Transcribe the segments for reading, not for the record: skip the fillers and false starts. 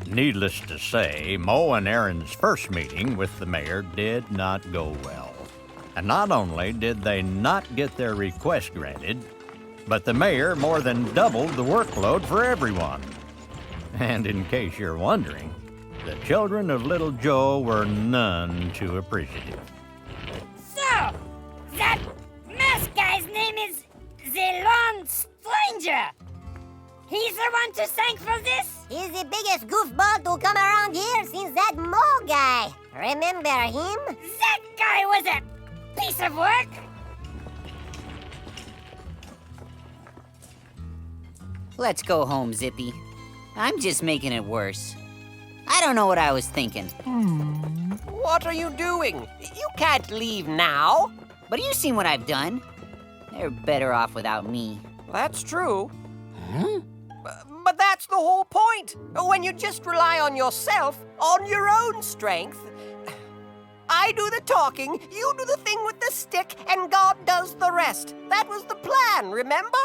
Needless to say, Moe and Aaron's first meeting with the mayor did not go well. And not only did they not get their request granted, but the mayor more than doubled the workload for everyone. And in case you're wondering, the children of Little Joe were none too appreciative. So, that masked guy's name is the Lone Stranger. He's the one to thank for this? He's the biggest goofball to come around here since that Moe guy. Remember him? That guy was a piece of work. Let's go home, Zippy. I'm just making it worse. I don't know what I was thinking. What are you doing? You can't leave now. But you seen what I've done. They're better off without me. That's true. But that's the whole point. When you just rely on yourself, on your own strength. I do the talking, you do the thing with the stick, and God does the rest. That was the plan, remember?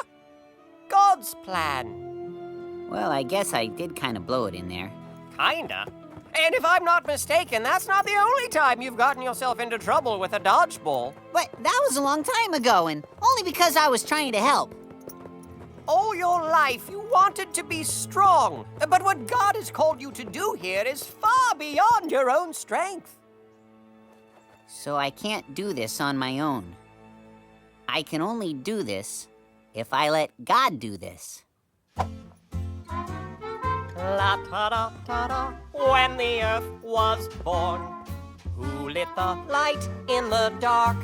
God's plan. Well, I guess I did kind of blow it in there. Kinda. And if I'm not mistaken, that's not the only time you've gotten yourself into trouble with a dodgeball. But that was a long time ago, and only because I was trying to help. All your life, you wanted to be strong. But what God has called you to do here is far beyond your own strength. So I can't do this on my own. I can only do this if I let God do this. La-ta-da-ta-da, when the earth was born, who lit the light in the dark?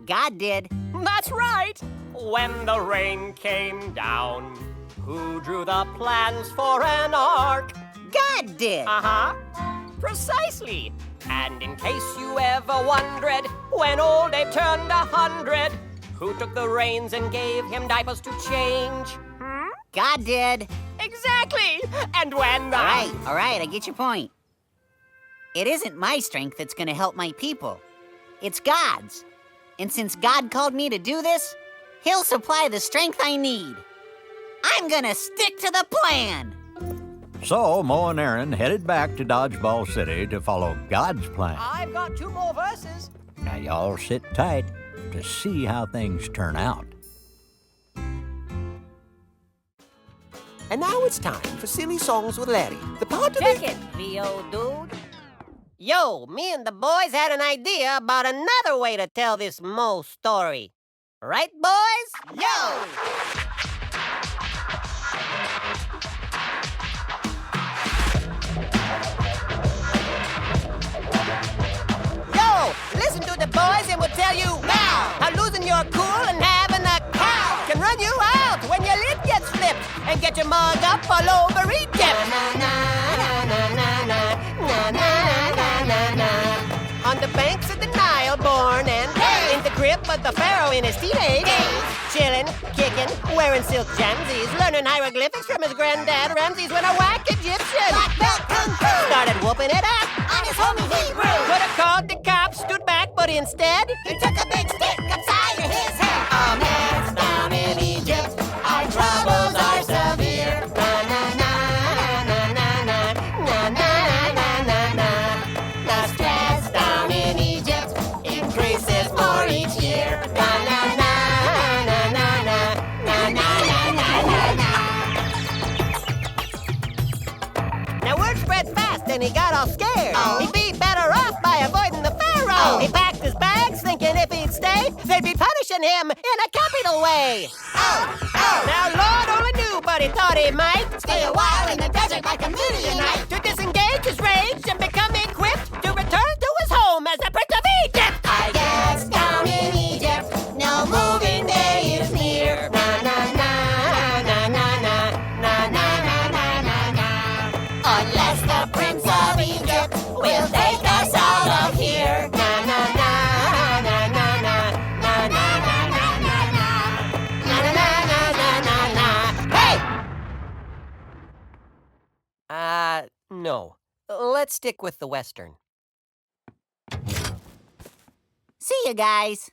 God did. That's right! When the rain came down, who drew the plans for an ark? God did. Uh-huh. Precisely. And in case you ever wondered, when old Abe turned 100, who took the reins and gave him diapers to change? God did. Exactly! And when the... All right, I get your point. It isn't my strength that's gonna help my people. It's God's. And since God called me to do this, He'll supply the strength I need. I'm gonna stick to the plan. So Moe and Aaron headed back to Dodgeball City to follow God's plan. I've got 2 more verses. Now y'all sit tight to see how things turn out. And now it's time for Silly Songs with Larry. The part of Check it, VO dude. Yo, me and the boys had an idea about another way to tell this Moe story. Right, boys? Yo! Listen to the boys and we'll tell you now how losing your cool and having a cow can run you out when your lid gets flipped and get your mug up all over Egypt. On the banks of the Nile, born and in the grip of the pharaoh in his teenage days, chilling, kicking, wearing silk jamsies, learning hieroglyphics from his granddad Ramses when a whack Egyptian started whooping it up On his homie Hebrew. could have called the cops, stood back, but instead He took a big stick upside of his head. Our man's down in Egypt. Our troubles are severe. Na na na na na na na na na na na. The stress down in Egypt increases for each year. Na na na na na na na na na na na. Now word spread fast and he got all scared. Oh. He'd be better off by avoiding the pharaoh. Oh. He packed his bags thinking if he'd stay, they'd be punishing him in a capital way. Now Lord only knew, but he thought he might Stay a while in the desert like a Midianite. to disengage his rage and become equipped to return to his home as the Prince of Egypt. I guess down in Egypt, no moving day is near. Na na na na na na na na na na na na. Unless the Prince of Egypt will take us out of here. Na na na na na na na na na na na na na na na na na. Hey! No. Let's stick with the Western. See you guys.